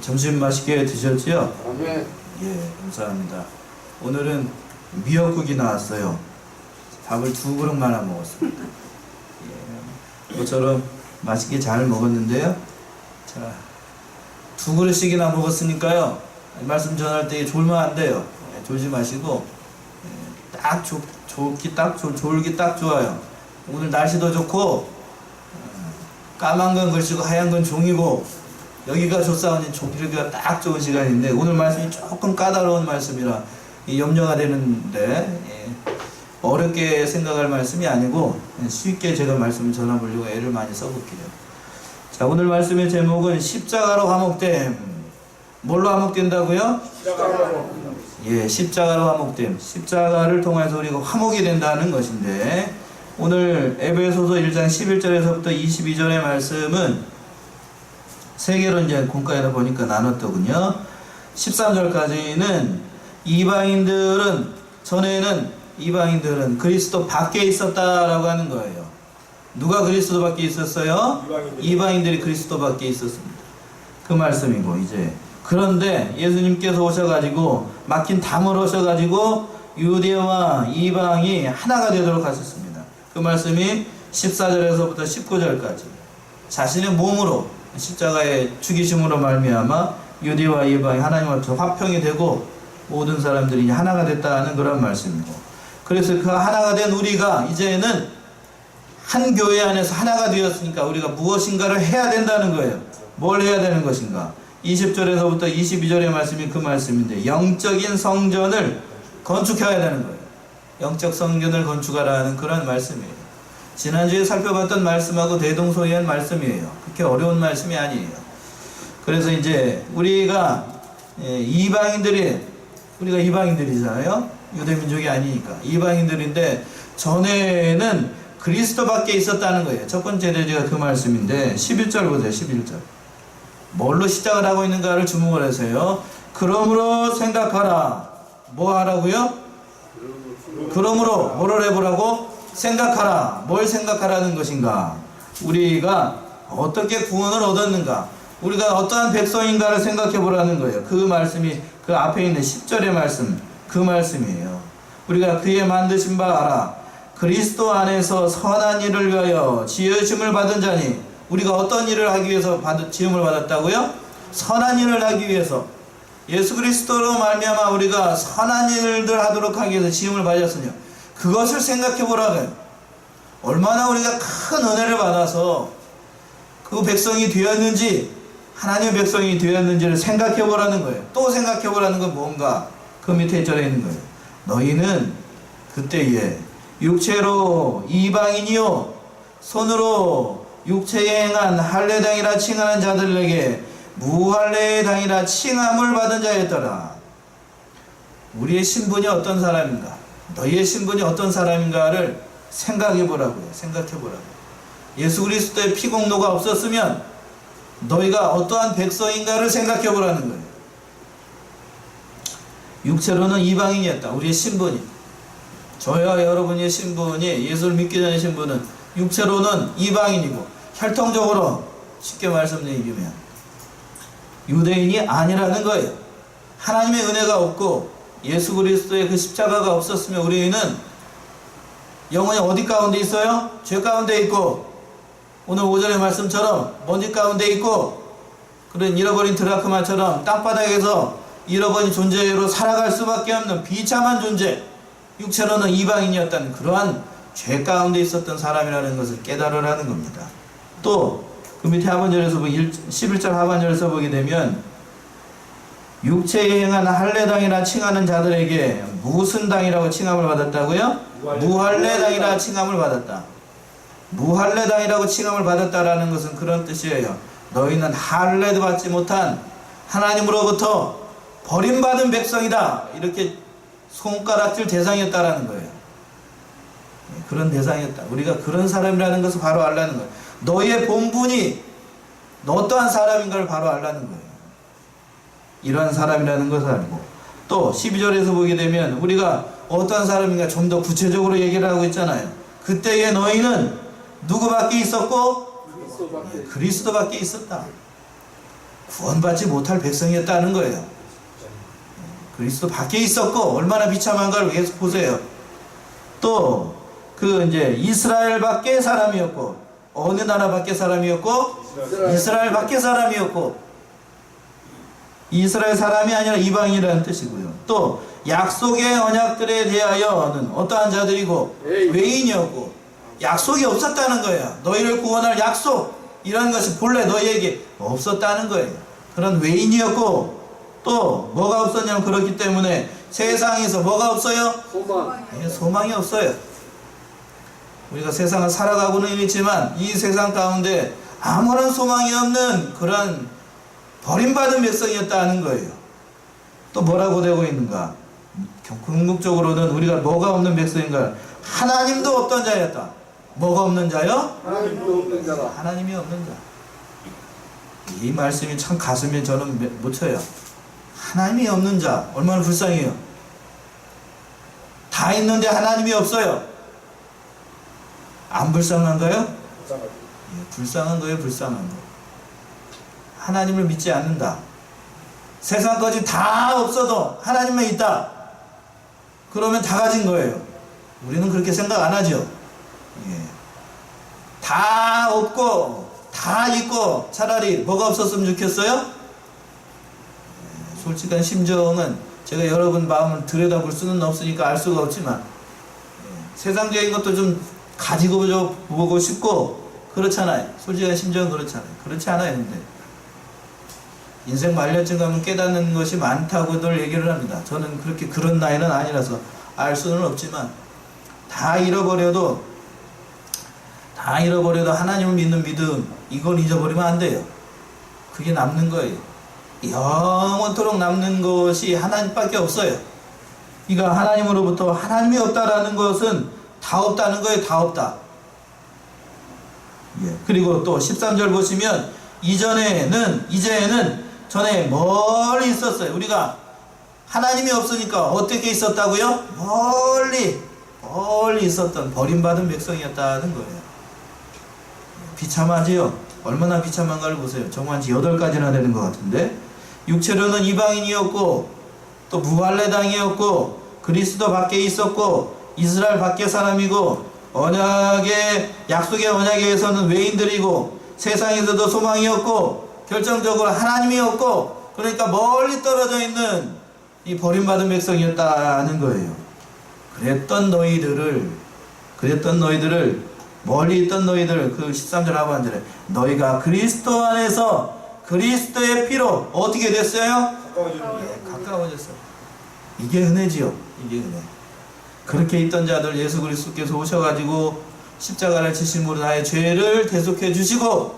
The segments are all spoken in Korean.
점심 맛있게 드셨지요? 아멘. 예, 감사합니다. 오늘은 미역국이 나왔어요. 밥을 2그릇만 먹었습니다. 예, 모처럼 맛있게 잘 먹었는데요. 자, 2그릇씩이나 먹었으니까요. 말씀 전할 때 졸면 안 돼요. 예, 졸지 마시고 딱 졸기 딱 좋아요. 오늘 날씨도 좋고 까만 건 글씨고 하얀 건 종이고 여기가 조사원인 종이가 딱 좋은 시간인데 오늘 말씀이 조금 까다로운 말씀이라 염려가 되는데 어렵게 생각할 말씀이 아니고 쉽게 제가 말씀을 전해보려고 애를 많이 써볼게요. 자, 오늘 말씀의 제목은 십자가로 화목됨. 뭘로 화목된다고요? 예, 십자가로 화목됨. 십자가를 통해서 우리가 화목이 된다는 것인데 오늘 에베소서 1장 11절에서부터 22절의 말씀은 세 개로 이제 공과에다 보니까 나눴더군요. 13절까지는 이방인들은 그리스도 밖에 있었다라고 하는 거예요. 누가 그리스도 밖에 있었어요? 이방인들이 그리스도 밖에 있었습니다. 그 말씀이고 이제 그런데 예수님께서 오셔가지고 막힌 담을 오셔가지고 유대와 이방이 하나가 되도록 하셨습니다. 그 말씀이 14절에서부터 19절까지 자신의 몸으로 십자가의 죽이심으로 말미암아 유대와 이방이 하나님 앞에서 화평이 되고 모든 사람들이 하나가 됐다는 그런 말씀이고 그래서 그 하나가 된 우리가 이제는 한 교회 안에서 하나가 되었으니까 우리가 무엇인가를 해야 된다는 거예요. 뭘 해야 되는 것인가? 20절에서부터 22절의 말씀이 그 말씀인데 영적인 성전을 건축해야 되는 거예요. 영적 성전을 건축하라는 그런 말씀이에요. 지난주에 살펴봤던 말씀하고 대동소이한 말씀이에요. 그렇게 어려운 말씀이 아니에요. 그래서 이제 우리가 이방인들이잖아요. 유대민족이 아니니까 이방인들인데 전에는 그리스도밖에 있었다는 거예요. 첫 번째 대지가 그 말씀인데 11절 보세요. 11절 뭘로 시작을 하고 있는가를 주목을 하세요. 그러므로 생각하라. 뭐 하라고요? 그러므로 뭐를 해보라고? 생각하라. 뭘 생각하라는 것인가? 우리가 어떻게 구원을 얻었는가? 우리가 어떠한 백성인가를 생각해 보라는 거예요. 그 말씀이 그 앞에 있는 10절의 말씀, 그 말씀이에요. 우리가 그의 만드신 바 알아. 그리스도 안에서 선한 일을 위하여 지으심을 받은 자니 우리가 어떤 일을 하기 위해서 지음을 받았다고요? 선한 일을 하기 위해서 예수 그리스도로 말미암아 우리가 선한 일들 하도록 하기 위해서 지음을 받았으니 그것을 생각해 보라고요. 얼마나 우리가 큰 은혜를 받아서 그 백성이 되었는지 하나님의 백성이 되었는지를 생각해 보라는 거예요. 또 생각해 보라는 건 뭔가? 그 밑에 절에 있는 거예요. 너희는 그때에 육체로 이방인이요 손으로 육체에 행한 할례당이라 칭하는 자들에게 무할례의 당이라 칭함을 받은 자였더라. 우리의 신분이 어떤 사람인가? 너희의 신분이 어떤 사람인가를 생각해 보라고요. 생각해 보라고. 예수 그리스도의 피공로가 없었으면 너희가 어떠한 백성인가를 생각해 보라는 거예요. 육체로는 이방인이었다. 우리의 신분이. 저와 여러분의 신분이 예수를 믿기 전의 신분은 육체로는 이방인이고 혈통적으로 쉽게 말씀드리면 유대인이 아니라는 거예요. 하나님의 은혜가 없고 예수 그리스도의 그 십자가가 없었으면 우리는 영혼이 어디 가운데 있어요? 죄 가운데 있고 오늘 오전의 말씀처럼 먼지 가운데 있고 그런 잃어버린 드라크마처럼 땅바닥에서 잃어버린 존재로 살아갈 수밖에 없는 비참한 존재, 육체로는 이방인이었다는 그러한 죄 가운데 있었던 사람이라는 것을 깨달으라는 겁니다. 또 그 밑에 하반절에서 11절 하반절에서 보게 되면 육체에 행한 할례당이라 칭하는 자들에게 무슨 당이라고 칭함을 받았다고요? 무할례당이라 칭함을 받았다. 무할례당이라고 칭함을 받았다라는 것은 그런 뜻이에요. 너희는 할례도 받지 못한 하나님으로부터 버림받은 백성이다. 이렇게 손가락질 대상이었다라는 거예요. 그런 대상이었다. 우리가 그런 사람이라는 것을 바로 알라는 거예요. 너의 본분이 어떠한 사람인가를 바로 알라는 거예요. 이러한 사람이라는 것을 알고 또 12절에서 보게 되면 우리가 어떠한 사람인가 좀 더 구체적으로 얘기를 하고 있잖아요. 그때의 너희는 누구밖에 있었고? 그리스도밖에 있었다. 구원받지 못할 백성이었다는 거예요. 그리스도 밖에 있었고 얼마나 비참한가를 계속 보세요. 또 그 이제 이스라엘 밖에 사람이었고, 어느 나라 밖에 사람이었고? 이스라엘 밖에 사람이었고, 이스라엘 사람이 아니라 이방인이라는 뜻이고요. 또 약속의 언약들에 대하여는 어떠한 자들이고 외인이었고, 약속이 없었다는 거예요. 너희를 구원할 약속 이런 것이 본래 너희에게 없었다는 거예요. 그런 외인이었고, 또 뭐가 없었냐면, 그렇기 때문에 세상에서 뭐가 없어요? 소망. 소망이 없어요. 우리가 세상을 살아가고는 있지만 이 세상 가운데 아무런 소망이 없는 그런 버림받은 백성이었다는 거예요. 또 뭐라고 되고 있는가? 궁극적으로는 우리가 뭐가 없는 백성인가? 하나님도 없던 자였다. 뭐가 없는 자요? 하나님도 없는 자다. 하나님이 없는 자. 이 말씀이 참 가슴에 저는 묻혀요. 하나님이 없는 자 얼마나 불쌍해요. 다 있는데 하나님이 없어요. 안 불쌍한가요? 예, 불쌍한 거예요. 불쌍한 거. 하나님을 믿지 않는다. 세상 것이 다 없어도 하나님만 있다. 그러면 다 가진 거예요. 우리는 그렇게 생각 안 하죠. 예. 다 없고 다 있고 차라리 뭐가 없었으면 좋겠어요? 예, 솔직한 심정은 제가 여러분 마음을 들여다볼 수는 없으니까 알 수가 없지만, 예, 세상적인 것도 좀 가지고 보고 싶고 그렇잖아요. 솔직한 심정은 그렇잖아요. 그렇지 않아요. 근데 인생 말년쯤 가면 깨닫는 것이 많다고들 얘기를 합니다. 저는 그렇게 그런 나이는 아니라서 알 수는 없지만, 다 잃어버려도 하나님을 믿는 믿음, 이걸 잊어버리면 안 돼요. 그게 남는 거예요. 영원토록 남는 것이 하나님밖에 없어요. 그러니까 하나님으로부터 하나님이 없다라는 것은 다 없다는 거예요. 다 없다. 예. 그리고 또 13절 보시면, 이제는 전에 멀리 있었어요. 우리가 하나님이 없으니까 어떻게 있었다고요? 멀리 있었던 버림받은 백성이었다는 거예요. 비참하지요? 얼마나 비참한가를 보세요. 정말 8가지나 되는 것 같은데, 육체로는 이방인이었고, 또 무할례당이었고, 그리스도 밖에 있었고, 이스라엘 밖의 사람이고, 약속의 언약에서는 외인들이고, 세상에서도 소망이 없고, 결정적으로 하나님이 없고, 그러니까 멀리 떨어져 있는 이 버림받은 백성이었다는 거예요. 그랬던 너희들을 멀리 있던 너희들, 그 13절 하반절에 너희가 그리스도 안에서 그리스도의 피로 어떻게 됐어요? 가까워졌어요. 이게 은혜지요. 이게 은혜. 그렇게 있던 자들 예수 그리스도께서 오셔가지고 십자가를 지심으로 나의 죄를 대속해 주시고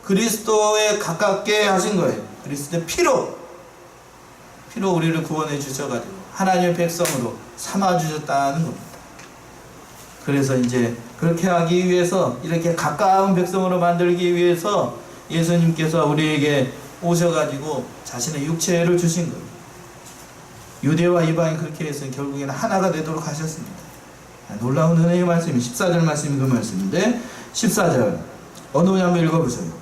그리스도에 가깝게 하신 거예요. 그리스도의 피로 우리를 구원해 주셔가지고 하나님의 백성으로 삼아 주셨다는 겁니다. 그래서 이제 그렇게 하기 위해서, 이렇게 가까운 백성으로 만들기 위해서 예수님께서 우리에게 오셔가지고 자신의 육체를 주신 거예요. 유대와 이방인 그렇게 해서 결국에는 하나가 되도록 하셨습니다. 놀라운 은혜의 말씀이 14절 말씀이 그 말씀인데, 14절 어느 분이 한번 읽어보세요.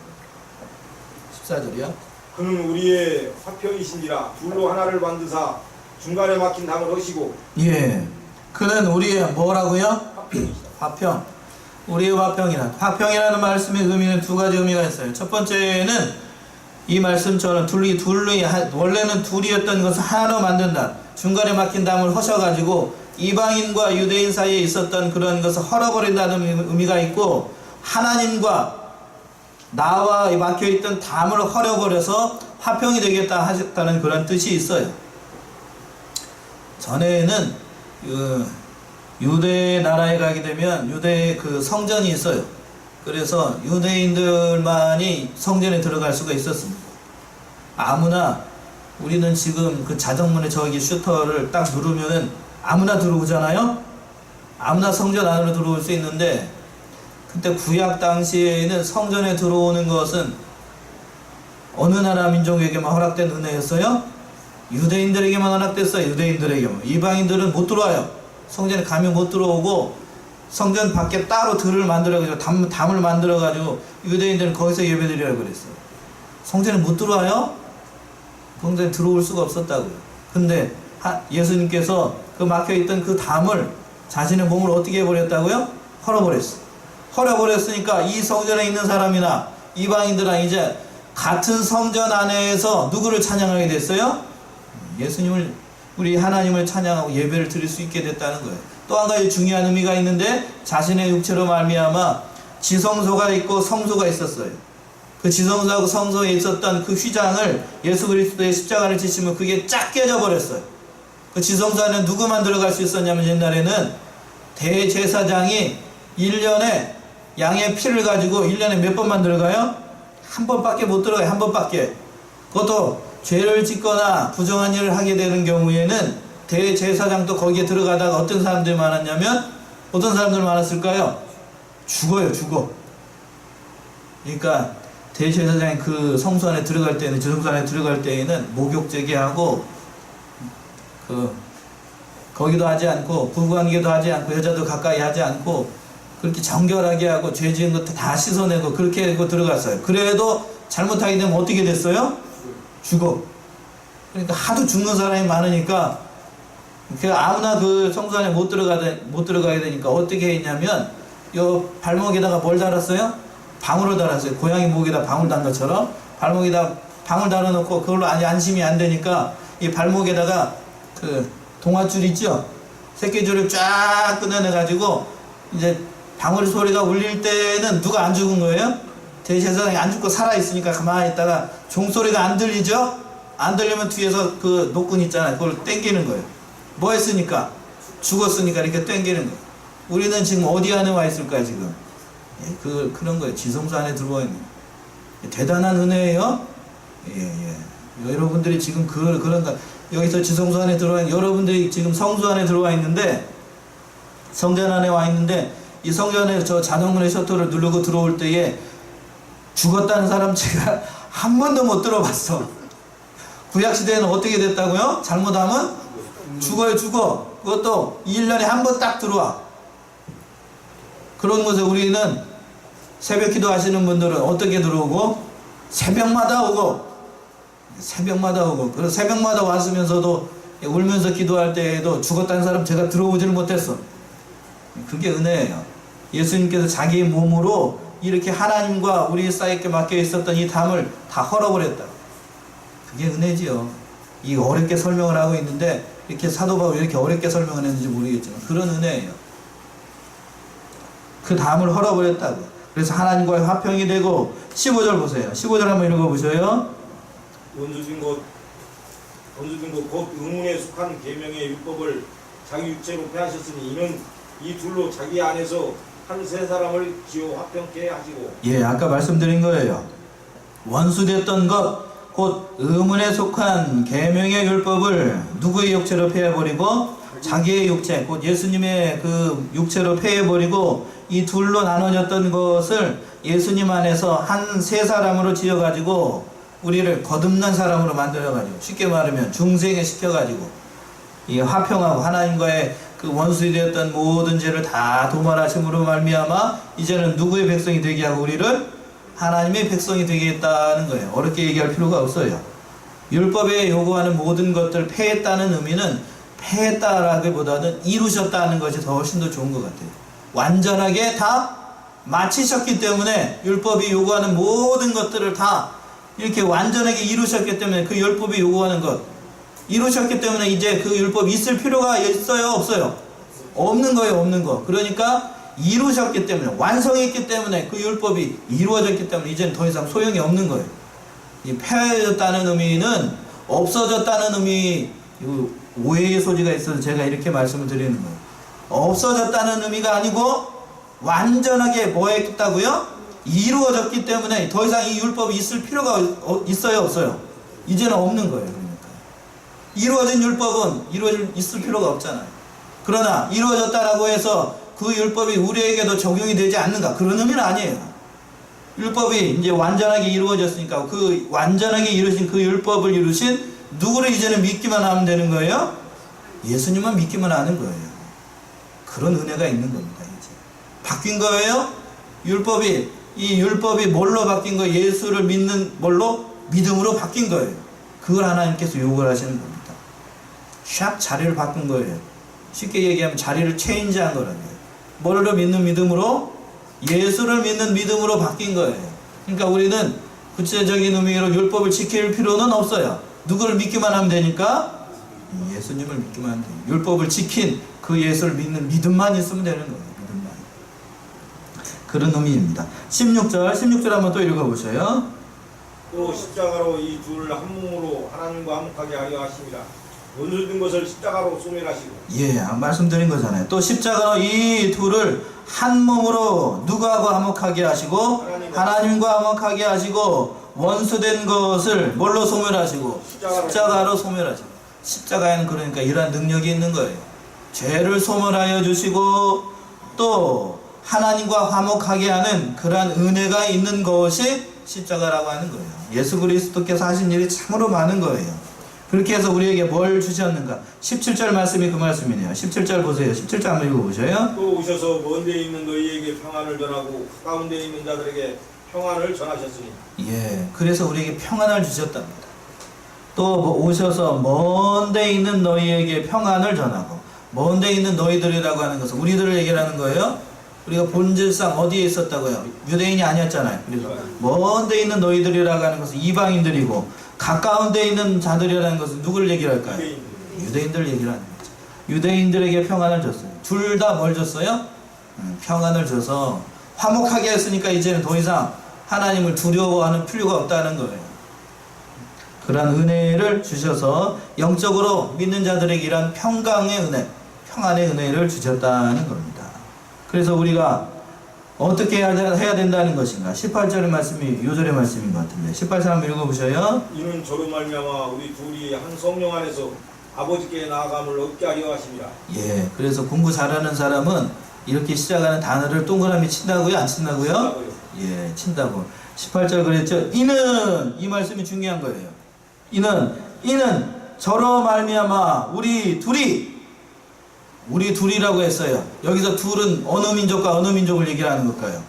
14절이요. 그는 우리의 화평이시니라. 둘로 하나를 만드사 중간에 막힌 담을 하시고. 예, 그는 우리의 뭐라고요? 화평. 우리의 화평이라는 말씀의 의미는 2가지 의미가 있어요. 첫 번째는 이 말씀처럼 원래는 둘이었던 것을 하나로 만든다. 중간에 막힌 담을 허셔가지고 이방인과 유대인 사이에 있었던 그런 것을 헐어버린다는 의미가 있고, 하나님과 나와 막혀있던 담을 헐어버려서 화평이 되겠다 하셨다는 그런 뜻이 있어요. 전에는 유대 나라에 가게 되면 유대의 그 성전이 있어요. 그래서 유대인들만이 성전에 들어갈 수가 있었습니다. 아무나, 우리는 지금 그 자정문에 저기 슈터를 딱 누르면은 아무나 들어오잖아요. 아무나 성전 안으로 들어올 수 있는데, 그때 구약 당시에는 성전에 들어오는 것은 어느 나라 민족에게만 허락된 은혜였어요? 유대인들에게만 허락됐어요. 유대인들에게만. 이방인들은 못 들어와요. 성전에 가면 못 들어오고, 성전 밖에 따로 들을 만들어가지고 담을 만들어가지고 유대인들은 거기서 예배드리라고 그랬어요. 성전에 못 들어와요? 성전에 들어올 수가 없었다고요. 근데 예수님께서 그 막혀있던 그 담을 자신의 몸을 어떻게 해버렸다고요? 헐어버렸어. 헐어버렸으니까 이 성전에 있는 사람이나 이방인들은 이제 같은 성전 안에서 누구를 찬양하게 됐어요? 예수님을, 우리 하나님을 찬양하고 예배를 드릴 수 있게 됐다는 거예요. 또 한 가지 중요한 의미가 있는데, 자신의 육체로 말미암아 지성소가 있고 성소가 있었어요. 그 지성소하고 성소에 있었던 그 휘장을 예수 그리스도의 십자가를 지시면 그게 쫙 깨져 버렸어요. 그 지성소 안에 누구만 들어갈 수 있었냐면, 옛날에는 대제사장이 1년에 양의 피를 가지고 1년에 몇 번만 들어가요? 한 번밖에 못 들어가요. 한 번밖에. 그것도 죄를 짓거나 부정한 일을 하게 되는 경우에는 대제사장도 거기에 들어가다가 어떤 사람들이 많았냐면, 어떤 사람들 많았을까요? 죽어요. 죽어. 그러니까 대제사장이 그 성소 안에 들어갈 때는, 지성소 안에 들어갈 때에는 목욕제기하고 거기도 하지 않고, 부부관계도 하지 않고, 여자도 가까이 하지 않고, 그렇게 정결하게 하고 죄 지은 것 다 씻어내고 그렇게 하고 들어갔어요. 그래도 잘못하게 되면 어떻게 됐어요? 죽어. 그러니까 하도 죽는 사람이 많으니까 아무나 그 성소 안에 못 들어가게 되니까 어떻게 했냐면, 요 발목에다가 뭘 달았어요? 방울을 달았어요. 고양이 목에다 방울 단 것처럼 발목에다 방울 달아놓고, 그걸로 안심이 안 되니까 이 발목에다가 그 동아줄 있죠? 새끼줄을 쫙 끊어내가지고, 이제 방울 소리가 울릴 때는 누가 안 죽은 거예요? 대제사장이 안 죽고 살아있으니까 가만히 있다가 종소리가 안 들리죠? 안 들리면 뒤에서 그 노끈 있잖아요. 그걸 땡기는 거예요. 뭐 했으니까? 죽었으니까 이렇게 땡기는 거예요. 우리는 지금 어디 안에 와 있을까요, 지금? 그런 거예요. 지성소 안에 들어와 있는 거예요. 대단한 은혜예요. 여러분들이 지금 그런가, 여기서 지성소 안에 들어와 있는, 여러분들이 지금 성소 안에 들어와 있는데, 성전 안에 와 있는데, 이 성전에 저 자동문의 셔터를 누르고 들어올 때에 죽었다는 사람 제가 한 번도 못 들어봤어. 구약시대에는 어떻게 됐다고요? 잘못하면 죽어요. 죽어. 그것도 1년에 한 번 딱 들어와. 그런 곳에 우리는 새벽 기도 하시는 분들은 어떻게 들어오고? 새벽마다 오고. 그래서 새벽마다 왔으면서도 울면서 기도할 때에도 죽었다는 사람 제가 들어오지를 못했어. 그게 은혜예요. 예수님께서 자기 몸으로 이렇게 하나님과 우리 사이에 맡겨 있었던 이 담을 다 헐어버렸다. 그게 은혜지요. 이 어렵게 설명을 하고 있는데, 이렇게 사도 바울이 이렇게 어렵게 설명을 했는지 모르겠지만 그런 은혜예요. 그 담을 헐어버렸다고. 그래서 하나님과의 화평이 되고, 15절 보세요. 15절 한번 읽어보셔요. 원수진 곧 의문에 속한 계명의 율법을 자기 육체로 폐하셨으니, 이는 이 둘로 자기 안에서 한 세 사람을 지어 화평케 하시고. 아까 말씀드린 거예요. 원수됐던 것, 곧 의문에 속한 계명의 율법을 누구의 육체로 폐해버리고? 자기의 육체, 곧 예수님의 그 육체로 폐해버리고, 이 둘로 나눠졌던 것을 예수님 안에서 한 세 사람으로 지어가지고 우리를 거듭난 사람으로 만들어가지고, 쉽게 말하면 중생에 시켜가지고 이 화평하고 하나님과의 그 원수이 되었던 모든 죄를 다 도말하심으로 말미암아 이제는 누구의 백성이 되게 하고 우리를 하나님의 백성이 되게 했다는 거예요. 어렵게 얘기할 필요가 없어요. 율법에 요구하는 모든 것들을 폐했다는 의미는, 폐했다라기보다는 이루셨다는 것이 더 훨씬 더 좋은 것 같아요. 완전하게 다 마치셨기 때문에, 율법이 요구하는 모든 것들을 다 이렇게 완전하게 이루셨기 때문에, 그 율법이 요구하는 것 이루셨기 때문에 이제 그 율법이 있을 필요가 있어요? 없어요? 없는 거예요. 없는 거. 그러니까 이루셨기 때문에, 완성했기 때문에, 그 율법이 이루어졌기 때문에 이제는 더 이상 소용이 없는 거예요. 이 폐해졌다는 의미는, 없어졌다는 의미, 오해의 소지가 있어서 제가 이렇게 말씀을 드리는 거예요. 없어졌다는 의미가 아니고 완전하게 뭐 했다고요? 이루어졌기 때문에 더 이상 이 율법이 있을 필요가 있어요? 없어요? 이제는 없는 거예요. 그러니까 이루어진 율법은 있을 필요가 없잖아요. 그러나 이루어졌다라고 해서 그 율법이 우리에게도 적용이 되지 않는가? 그런 의미는 아니에요. 율법이 이제 완전하게 이루어졌으니까 그 완전하게 이루신 그 율법을 이루신 누구를 이제는 믿기만 하면 되는 거예요? 예수님만 믿기만 하는 거예요. 그런 은혜가 있는 겁니다. 이제 바뀐 거예요. 이 율법이 뭘로 바뀐 거예요? 예수를 믿는 뭘로? 믿음으로 바뀐 거예요. 그걸 하나님께서 요구를 하시는 겁니다. 샥 자리를 바꾼 거예요. 쉽게 얘기하면 자리를 체인지한 거라고요. 뭐를 믿는 믿음으로? 예수를 믿는 믿음으로 바뀐 거예요. 그러니까 우리는 구체적인 의미로 율법을 지킬 필요는 없어요. 누구를 믿기만 하면 되니까? 예수님을 믿기만 하면 돼요. 율법을 지킨 그 예수를 믿는 믿음만 있으면 되는 거예요. 믿음만. 그런 의미입니다. 16절 한번 또 읽어보세요. 또 십자가로 이 둘을 한 몸으로 하나님과 화목하게 하려 하십니다. 원수된 것을 십자가로 소멸하시고. 예, 말씀드린 거잖아요. 또 십자가로 이 둘을 한 몸으로 누구하고 화목하게 하시고 하나님과 화목하게 하시고 원수된 것을 뭘로 소멸하시고 십자가로 소멸하시고. 십자가에는 그러니까 이러한 능력이 있는 거예요. 죄를 소멸하여 주시고 또 하나님과 화목하게 하는 그러한 은혜가 있는 것이 십자가라고 하는 거예요. 예수 그리스도께서 하신 일이 참으로 많은 거예요. 그렇게 해서 우리에게 뭘 주셨는가? 17절 말씀이 그 말씀이네요. 17절 보세요. 17절 한번 읽어보셔요. 또 오셔서 먼 데 있는 너희에게 평안을 전하고 가까운 데 있는 자들에게 평안을 전하셨으니. 예, 그래서 우리에게 평안을 주셨답니다. 또 오셔서 먼 데 있는 너희에게 평안을 전하고, 먼 데 있는 너희들이라고 하는 것은 우리들을 얘기하는 거예요. 우리가 본질상 어디에 있었다고요? 유대인이 아니었잖아요. 그래서 먼 데 있는 너희들이라고 하는 것은 이방인들이고, 가까운 데 있는 자들이라는 것은 누구를 얘기를 할까요? 유대인들 얘기를 하는 거죠. 유대인들에게 평안을 줬어요. 둘 다 뭘 줬어요? 평안을 줘서 화목하게 했으니까 이제는 더 이상 하나님을 두려워하는 필요가 없다는 거예요. 그러한 은혜를 주셔서 영적으로 믿는 자들에게 이런 평강의 은혜, 평안의 은혜를 주셨다는 겁니다. 그래서 우리가 어떻게 해야 된다는 것인가? 18절의 말씀이 요절의 말씀인 것 같은데 18절 한번 읽어보셔요. 이는 저로 말미암아 우리 둘이 한 성령 안에서 아버지께 나아감을 얻게 하려 하십니다. 예, 그래서 공부 잘하는 사람은 이렇게 시작하는 단어를 동그라미 친다고요? 안 친다고요? 예, 친다고. 18절 그랬죠? 이는, 이 말씀이 중요한 거예요. 이는 저로 말미암아 우리 둘이라고 했어요. 여기서 둘은 어느 민족과 어느 민족을 얘기하는 걸까요?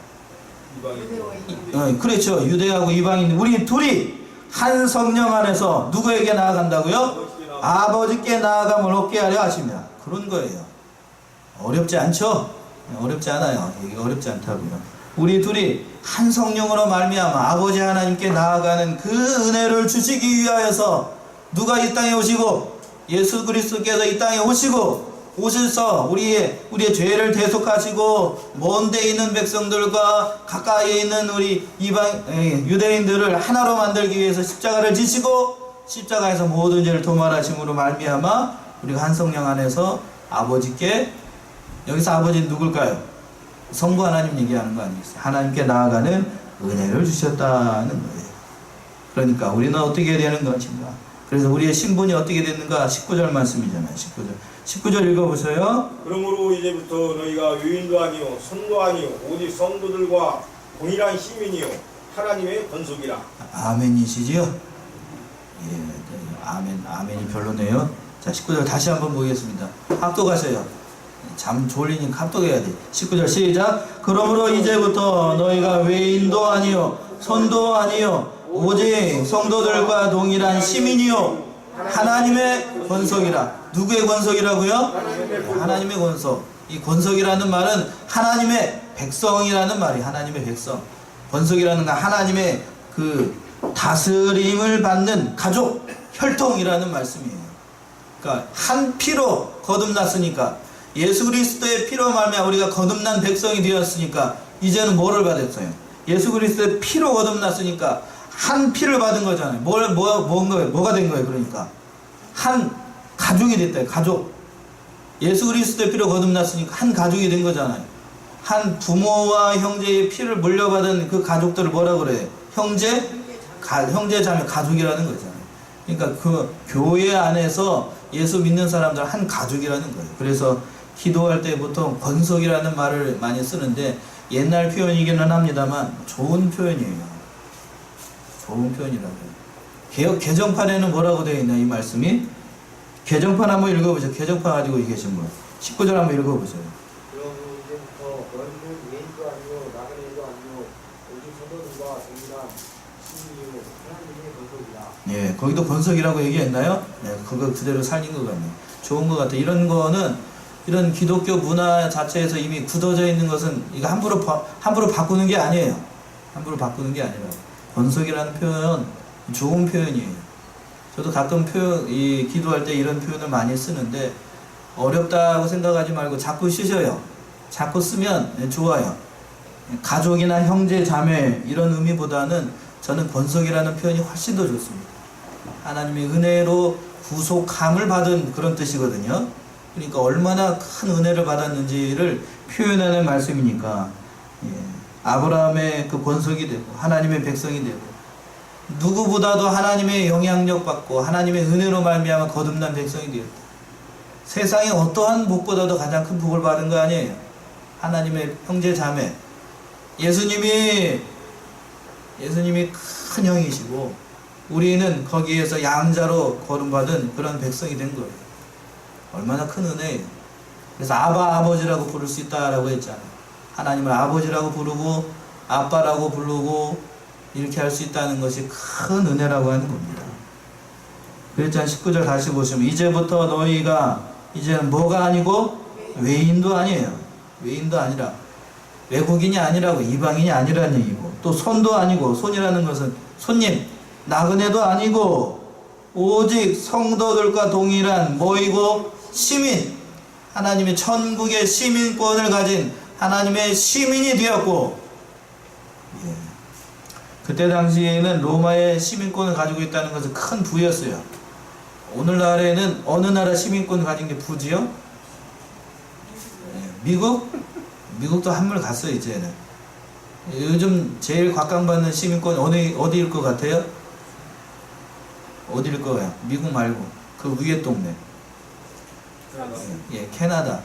그렇죠. 유대하고 이방인. 우리 둘이 한 성령 안에서 누구에게 나아간다고요? 아버지께 나아감을 얻게 하려 하십니다. 그런 거예요. 어렵지 않죠? 어렵지 않아요. 이게 어렵지 않다고요. 우리 둘이 한 성령으로 말미암아 아버지 하나님께 나아가는 그 은혜를 주시기 위하여서 누가 이 땅에 오시고 예수 그리스도께서 이 땅에 오셔서 우리의 죄를 대속하시고 먼 데 있는 백성들과 가까이에 있는 우리 유대인들을 하나로 만들기 위해서 십자가를 지시고 십자가에서 모든 죄를 도말하심으로 말미암아 우리가 한 성령 안에서 아버지께, 여기서 아버지는 누굴까요? 성부 하나님 얘기하는 거 아니겠어요? 하나님께 나아가는 은혜를 주셨다는 거예요. 그러니까 우리는 어떻게 해야 되는 것인가? 그래서 우리의 신분이 어떻게 됐는가? 19절 말씀이잖아요. 19절 읽어보세요. 그러므로 이제부터 너희가 유인도 아니요 선도 아니요 오직 성도들과 동일한 시민이요 하나님의 권속이라. 아멘이시지요? 예, 아멘이 별로네요. 자, 19절 다시 한번 보겠습니다. 합독하세요. 잠 졸리니 합독해야 돼. 19절 시작. 그러므로 이제부터 너희가 외인도 아니요 선도 아니요 오직 성도들과 동일한 시민이요 하나님의 권속이라. 누구의 권속이라고요? 하나님의 권속. 이 권속이라는 말은 하나님의 백성이라는 말이 하나님의 백성. 권속이라는 건 하나님의 그 다스림을 받는 가족, 혈통이라는 말씀이에요. 그러니까 한 피로 거듭났으니까, 예수 그리스도의 피로 말미암아 우리가 거듭난 백성이 되었으니까 이제는 뭐를 받았어요? 예수 그리스도의 피로 거듭났으니까 한 피를 받은 거잖아요. 뭐가 된 거예요? 그러니까 한 가족이 됐다. 가족. 예수 그리스도의 피로 거듭났으니까 한 가족이 된 거잖아요. 한 부모와 형제의 피를 물려받은 그 가족들을 뭐라 그래요? 형제 자매 가족이라는 거잖아요. 그러니까 그 교회 안에서 예수 믿는 사람들 한 가족이라는 거예요. 그래서 기도할 때 보통 권속이라는 말을 많이 쓰는데 옛날 표현이기는 합니다만 좋은 표현이에요. 좋은 표현이라고요. 개정판에는 뭐라고 되어 있나 이 말씀이? 개정판 한번 읽어보세요. 개정판 가지고 계신 분. 19절 한번 읽어보세요. 그러므로 이제부터 너희는 외인도 아니요 나그네도 아니요 오직 성도들과 동일한 신이요 하나님의 권속이라. 거기도 권속이라고 얘기했나요? 네, 그거 그대로 살린 것 같네요. 좋은 것 같아요. 이런 거는 이런 기독교 문화 자체에서 이미 굳어져 있는 것은 이거 함부로 바꾸는 게 아니에요. 함부로 바꾸는 게 아니라 권속이라는 표현 좋은 표현이에요. 저도 가끔 이 기도할 때 이런 표현을 많이 쓰는데 어렵다고 생각하지 말고 자꾸 쓰셔요. 자꾸 쓰면 좋아요. 가족이나 형제 자매 이런 의미보다는 저는 권속이라는 표현이 훨씬 더 좋습니다. 하나님의 은혜로 구속함을 받은 그런 뜻이거든요. 그러니까 얼마나 큰 은혜를 받았는지를 표현하는 말씀이니까 아브라함의 그 권속이 되고 하나님의 백성이 되고 누구보다도 하나님의 영향력 받고 하나님의 은혜로 말미암아 거듭난 백성이 되었다. 세상에 어떠한 복보다도 가장 큰 복을 받은 거 아니에요. 하나님의 형제 자매 예수님이 큰 형이시고 우리는 거기에서 양자로 거름받은 그런 백성이 된 거예요. 얼마나 큰 은혜예요. 그래서 아버지라고 부를 수 있다라고 했잖아요. 하나님을 아버지라고 부르고 아빠라고 부르고 이렇게 할 수 있다는 것이 큰 은혜라고 하는 겁니다. 그랬잖아요. 19절 다시 보시면 이제부터 너희가 이제는 뭐가 아니고 외인도 아니에요. 외인도 아니라 외국인이 아니라고 이방인이 아니라는 얘기고 또 손도 아니고 손이라는 것은 손님 나그네도 아니고 오직 성도들과 동일한 뭐이고 시민 하나님의 천국의 시민권을 가진 하나님의 시민이 되었고 그때 당시에는 로마의 시민권을 가지고 있다는 것은 큰 부였어요. 오늘날에는 어느 나라 시민권을 가진 게 부지요? 미국? 미국도 한물 갔어요 이제는. 요즘 제일 각광받는 시민권 어디일 것 같아요? 어디일 거예요? 미국 말고 그 위에 동네. 캐나다.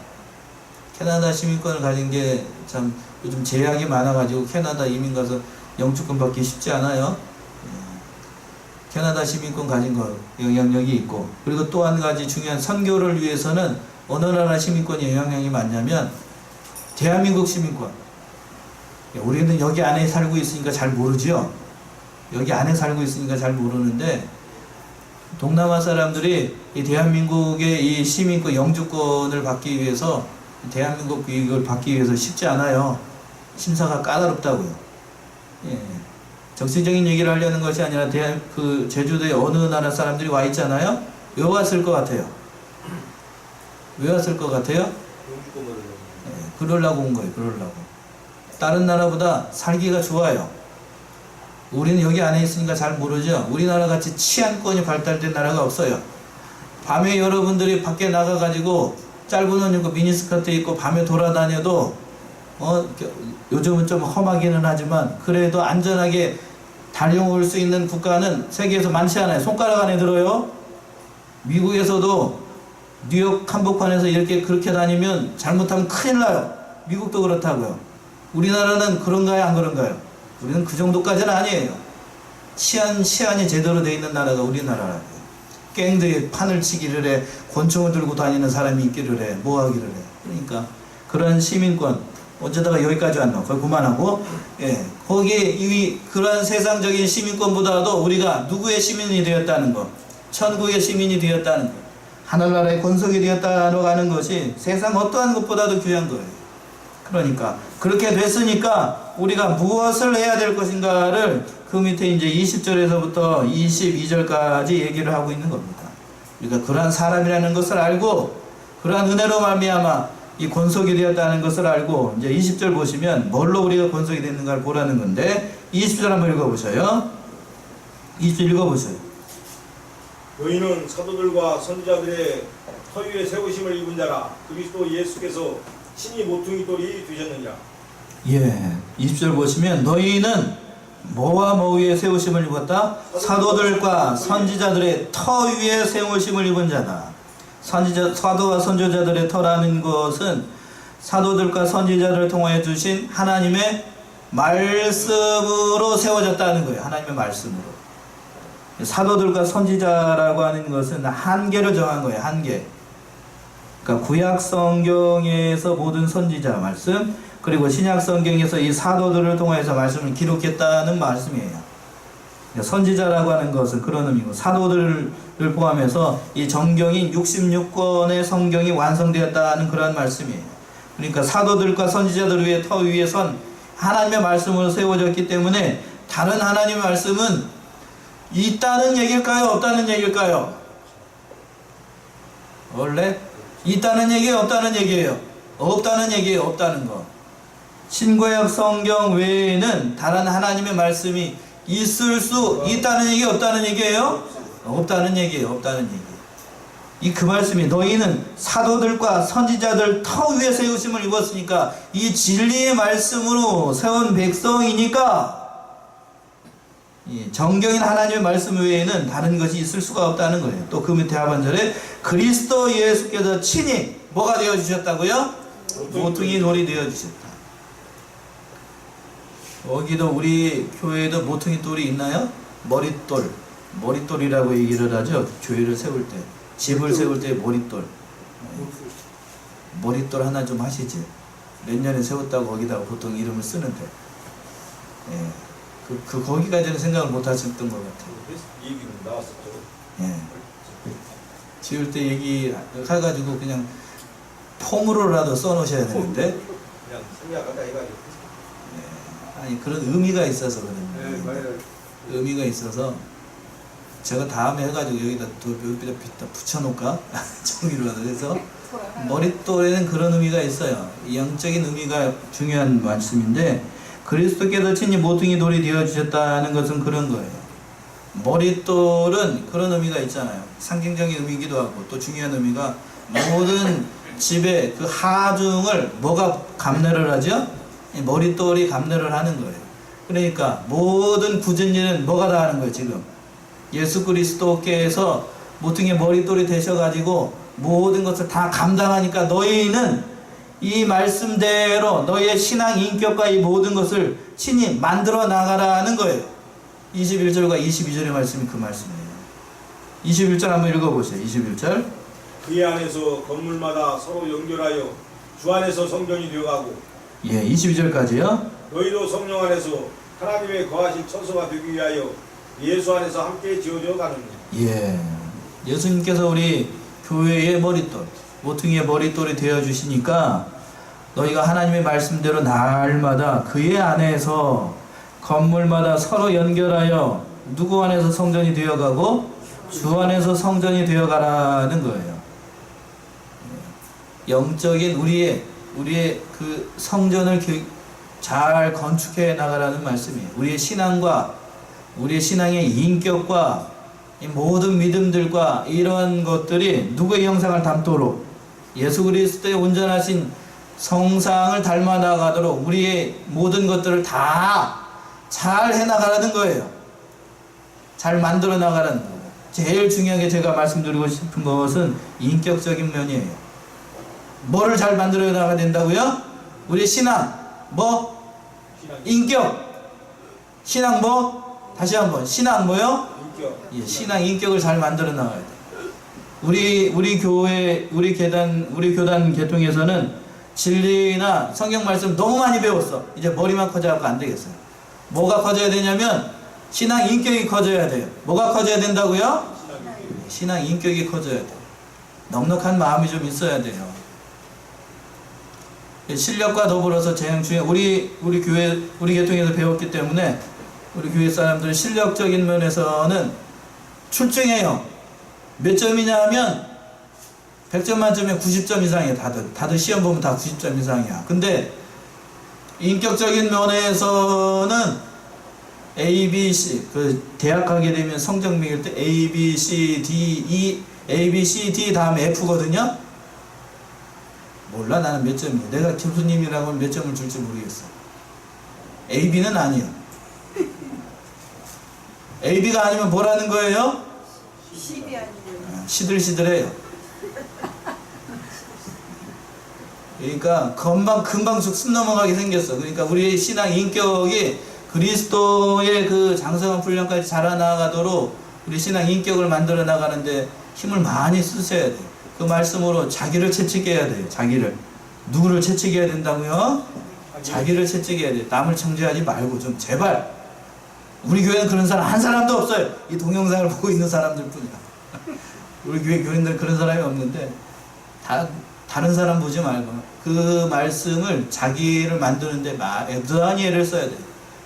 캐나다 시민권을 가진 게 참 요즘 제약이 많아가지고 캐나다 이민 가서 영주권 받기 쉽지 않아요. 캐나다 시민권 가진 거 영향력이 있고 그리고 또 한 가지 중요한 선교를 위해서는 어느 나라 시민권이 영향력이 많냐면 대한민국 시민권. 우리는 여기 안에 살고 있으니까 잘 모르죠. 여기 안에 살고 있으니까 잘 모르는데 동남아 사람들이 이 대한민국의 이 시민권 영주권을 받기 위해서 대한민국 이걸 받기 위해서 쉽지 않아요. 심사가 까다롭다고요. 정치적인 얘기를 하려는 것이 아니라 그 제주도에 어느 나라 사람들이 와 있잖아요. 왜 왔을 것 같아요? 왜 왔을 것 같아요? 그러려고 온 거예요. 그러려고. 다른 나라보다 살기가 좋아요. 우리는 여기 안에 있으니까 잘 모르죠. 우리나라 같이 치안권이 발달된 나라가 없어요. 밤에 여러분들이 밖에 나가가지고 짧은 옷 입고 미니스커트 입고 밤에 돌아다녀도 요즘은 좀 험하기는 하지만 그래도 안전하게 다녀올 수 있는 국가는 세계에서 많지 않아요. 손가락 안에 들어요. 미국에서도 뉴욕 한복판에서 이렇게 그렇게 다니면 잘못하면 큰일 나요. 미국도 그렇다고요. 우리나라는 그런가요? 안 그런가요? 우리는 그 정도까지는 아니에요. 치안이 제대로 돼 있는 나라가 우리나라라고요. 갱들이 판을 치기를 해, 권총을 들고 다니는 사람이 있기를 해, 뭐 하기를 해. 그러니까 그런 시민권 어쩌다가 여기까지 왔나? 거기 그만하고 거기 그런 세상적인 시민권보다도 우리가 누구의 시민이 되었다는 것, 천국의 시민이 되었다는 것, 하늘나라의 권속이 되었다고 하는 것이 세상 어떠한 것보다도 귀한 거예요. 그러니까 그렇게 됐으니까 우리가 무엇을 해야 될 것인가를 그 밑에 이제 20절에서부터 22절까지 얘기를 하고 있는 겁니다. 그러니까 그러한 사람이라는 것을 알고 그러한 은혜로 말미암아 이 권속이 되었다는 것을 알고 이제 20절 보시면 뭘로 우리가 권속이 됐는가를 보라는 건데 20절 한번 읽어보셔요. 20절 읽어보세요. 너희는 사도들과 선지자들의 터위에 세우심을 입은 자라 그리스도 예수께서 신이 모퉁이 돌이 되셨느니라. 20절 보시면 너희는 뭐와 뭐 위에 세우심을 입었다? 사도들과 선지자들의 터 위에 세우심을 입은 자다. 사도와 선지자들의 터라는 것은 사도들과 선지자들을 통하여 주신 하나님의 말씀으로 세워졌다는 거예요. 하나님의 말씀으로. 사도들과 선지자라고 하는 것은 한계를 정한 거예요. 한계. 그러니까 구약 성경에서 모든 선지자 말씀, 그리고 신약 성경에서 이 사도들을 통해서 말씀을 기록했다는 말씀이에요. 선지자라고 하는 것은 그런 의미고, 사도들을 포함해서 이 정경인 66권의 성경이 완성되었다는 그런 말씀이에요. 그러니까 사도들과 선지자들 위에 터 위에 선 하나님의 말씀으로 세워졌기 때문에 다른 하나님의 말씀은 있다는 얘기일까요? 없다는 얘기일까요? 원래 있다는 얘기예요? 없다는 얘기예요? 없다는 얘기예요. 없다는 거. 신구약 성경 외에는 다른 하나님의 말씀이 있을 수 있다는 얘기, 없다는 얘기예요? 없다는 얘기예요. 없다는 얘기. 그 말씀이 너희는 사도들과 선지자들 터 위에 세우심을 입었으니까 이 진리의 말씀으로 세운 백성이니까 정경인 하나님의 말씀 외에는 다른 것이 있을 수가 없다는 거예요. 또 그 밑에 하반절에 그리스도 예수께서 친히 뭐가 되어주셨다고요? 모퉁이 돌이 되어주셨다. 여기도 우리 교회에도 모퉁이 돌이 있나요? 머릿돌이라고 얘기를 하죠. 교회를 세울 때, 집을 세울 때 머릿돌 하나 좀 하시지. 몇 년에 세웠다고 거기다가 보통 이름을 쓰는데, 거기까지는 생각을 못 하셨던 것 같아요. 얘기는 나왔었죠. 예. 지을 때 얘기해가지고 그냥 폼으로라도 써놓으셔야 되는데, 그냥 생략하다 해가지고. 아니 그런 의미가 있어서 그러는 네, 거예요. 맞아요. 의미가 있어서 제가 다음에 해가지고 여기다 붙여놓을까? 정리로라도 해서 머릿돌에는 그런 의미가 있어요. 영적인 의미가 중요한 말씀인데, 그리스도께서 친히 모퉁이 돌이 되어주셨다는 것은 그런 거예요. 머릿돌은 그런 의미가 있잖아요. 상징적인 의미이기도 하고, 또 중요한 의미가 모든 집의 그 하중을 뭐가 감내를 하죠? 머릿돌이 감내를 하는 거예요. 그러니까 모든 굳은 일은 뭐가 다 하는 거예요. 지금 예수 그리스도께서 모퉁이 머릿돌이 되셔가지고 모든 것을 다 감당하니까 너희는 이 말씀대로 너희의 신앙 인격과 이 모든 것을 친히 만들어 나가라는 거예요. 21절과 22절의 말씀이 그 말씀이에요. 21절 한번 읽어보세요. 21절. 그의 안에서 건물마다 서로 연결하여 주 안에서 성전이 되어가고, 22절까지요. 너희도 성령 안에서 하나님의 거하실 처소가 되기 위하여 예수 안에서 함께 지어져 가느니라. 예수님께서 우리 교회의 머릿돌, 모퉁이의 머릿돌이 되어주시니까 너희가 하나님의 말씀대로 날마다 그의 안에서 건물마다 서로 연결하여 누구 안에서 성전이 되어가고 주 안에서 성전이 되어가라는 거예요. 영적인 우리의 그 성전을 잘 건축해 나가라는 말씀이에요. 우리의 신앙과 우리의 신앙의 인격과 이 모든 믿음들과 이런 것들이 누구의 형상을 담도록, 예수 그리스도의 온전하신 성상을 닮아 나가도록 우리의 모든 것들을 다 잘 해나가라는 거예요. 잘 만들어 나가라는 거예요. 제일 중요하게 제가 말씀드리고 싶은 것은 인격적인 면이에요. 뭐를 잘 만들어 나가야 된다고요? 우리 신앙, 인격. 신앙 다시 한번. 신앙 인격. 신앙 인격을 잘 만들어 나가야 돼. 우리 교회, 우리 교단 계통에서는 진리나 성경 말씀 너무 많이 배웠어. 이제 머리만 커져갖고 안 되겠어요. 뭐가 커져야 되냐면 신앙 인격이 커져야 돼요. 뭐가 커져야 된다고요? 신앙 인격이 커져야 돼요. 넉넉한 마음이 좀 있어야 돼요. 실력과 더불어서 재능 중에 우리 교회, 우리 계통에서 배웠기 때문에 우리 교회 사람들은 실력적인 면에서는 출중해요. 몇 점이냐 하면 100점 만점에 90점 이상이에요. 다들 시험 보면 다 90점 이상이야. 근데 인격적인 면에서는 A, B, C, 대학 가게 되면 성적 매길 때 A, B, C, D, E, A, B, C, D 다음에 F거든요. 몰라, 나는 몇 점이야. 내가 교수님이라고 하면 몇 점을 줄지 모르겠어. A, B는 아니야. A, B가 아니면 뭐라는 거예요? C이 아니면 시들시들해요. 그러니까 금방 쑥 넘어가게 생겼어. 그러니까 우리의 신앙 인격이 그리스도의 그 장성한 훈련까지 자라나가도록 우리 신앙 인격을 만들어 나가는데 힘을 많이 쓰셔야 돼요. 그 말씀으로 자기를 채찍해야 돼요. 자기를. 누구를 채찍해야 된다고요? 자기를 채찍해야 돼요. 남을 창조하지 말고 좀 제발 우리 교회는 그런 사람 한 사람도 없어요. 이 동영상을 보고 있는 사람들 뿐이야. 우리 교회 교인들 그런 사람이 없는데 다른 사람 보지 말고 그 말씀을 자기를 만드는데 많이 애를 써야 돼.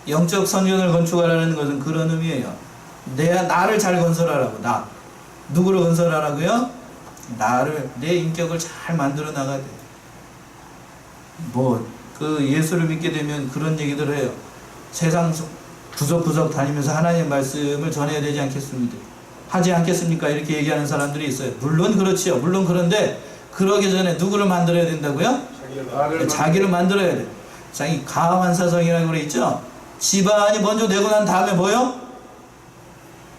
영적 선전을 건축하라는 것은 그런 의미예요. 나를 잘 건설하라고. 누구를 건설하라고요? 내 인격을 잘 만들어 나가야 돼. 그 예수를 믿게 되면 그런 얘기들 해요. 세상 구석구석 다니면서 하나님의 말씀을 전해야 되지 않겠습니까? 하지 않겠습니까? 이렇게 얘기하는 사람들이 있어요. 물론 그렇지요. 물론 그런데 그러기 전에 누구를 만들어야 된다고요? 자기를 만들어야 돼. 자기 가만사성이라고 그래 있죠? 집안이 먼저 되고 난 다음에 뭐요?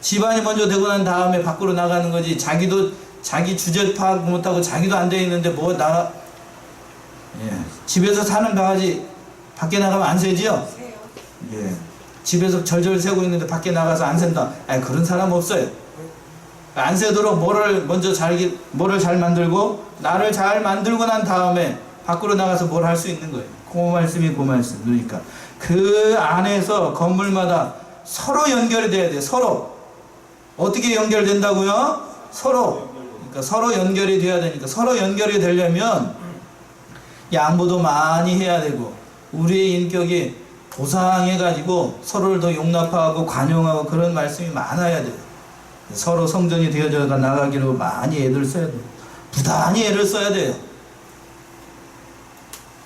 집안이 먼저 되고 난 다음에 밖으로 나가는 거지. 자기 주제 파악 못하고 자기도 안 돼 있는데 집에서 사는 강아지 밖에 나가면 안 새지요? 세요. 예. 집에서 절절 새고 있는데 밖에 나가서 안 샌다. 그런 사람 없어요. 안 새도록 뭐를 잘 만들고 나를 잘 만들고 난 다음에 밖으로 나가서 뭘 할 수 있는 거예요. 그 말씀이 그 말씀. 그러니까 그 안에서 건물마다 서로 연결이 돼야 돼요. 서로. 어떻게 연결된다고요? 서로. 그러니까 서로 연결이 돼야 되니까 서로 연결이 되려면 양보도 많이 해야 되고 우리의 인격이 보상해가지고 서로를 더 용납하고 관용하고 그런 말씀이 많아야 돼요. 서로 성전이 되어져 나가기로 많이 애를 써야 돼요. 부단히 애를 써야 돼요.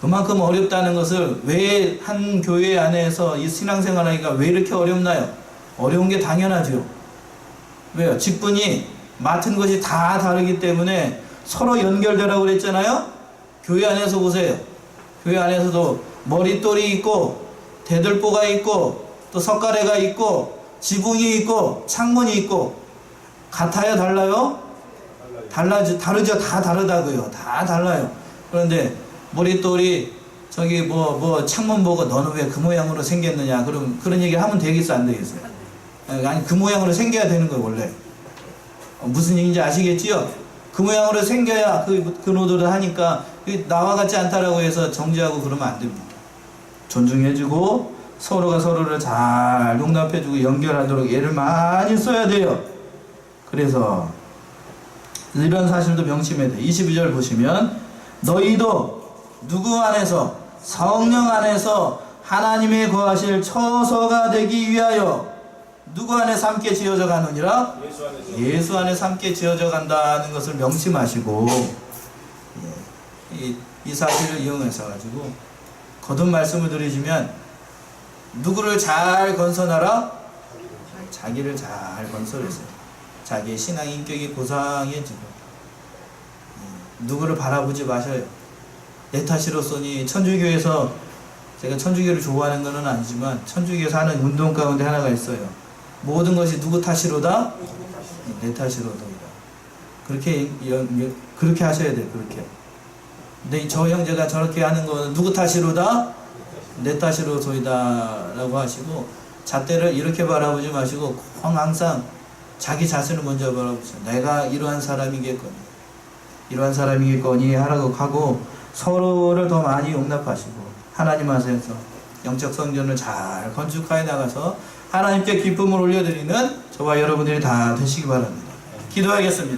그만큼 어렵다는 것을 왜 한 교회 안에서 이 신앙생활하기가 왜 이렇게 어렵나요? 어려운 게 당연하죠. 왜요? 직분이 맡은 것이 다 다르기 때문에 서로 연결되라고 그랬잖아요. 교회 안에서 보세요. 교회 안에서도 머릿돌이 있고 대들보가 있고 또 석가래가 있고 지붕이 있고 창문이 있고 같아요? 달라요? 다르죠. 다 다르다고요. 다 달라요. 그런데 머릿돌이 저기 창문 보고 너는 왜 그 모양으로 생겼느냐 그럼 그런 얘기 하면 되겠어 안 되겠어요? 아니 그 모양으로 생겨야 되는 거예요 원래. 무슨 얘기인지 아시겠지요? 그 모양으로 생겨야 그 노도를 하니까 나와 같지 않다라고 해서 정지하고 그러면 안 됩니다. 존중해주고 서로가 서로를 잘 용납해주고 연결하도록 애를 많이 써야 돼요. 그래서 이런 사실도 명심해야 돼요. 22절 보시면 너희도 누구 안에서 성령 안에서 하나님의 거하실 처소가 되기 위하여 누구 안에서 함께 지어져 가느니라? 예수 안에서 함께 지어져 간다는 것을 명심하시고 이 사실을 이용해서 가지고 거듭 말씀을 드리시면 누구를 잘 건설하라? 자기를 잘 건설했어요. 자기의 신앙 인격이 고상해지고 누구를 바라보지 마셔요. 내 탓이로소니 천주교에서 제가 천주교를 좋아하는 것은 아니지만 천주교에서 하는 운동 가운데 하나가 있어요. 모든 것이 누구 탓이로다? 내 탓이로도이다. 그렇게 하셔야 돼요. 그렇게. 근데 저 형제가 저렇게 하는 거는 누구 탓이로다? 내 탓이로소이다 라고 하시고 잣대를 이렇게 바라보지 마시고 항상 자기 자신을 먼저 바라보세요. 내가 이러한 사람이겠거니 하라고 하고 서로를 더 많이 용납하시고 하나님 앞에서 영적 성전을 잘 건축하여 나가서 하나님께 기쁨을 올려드리는 저와 여러분들이 다 되시기 바랍니다. 기도하겠습니다.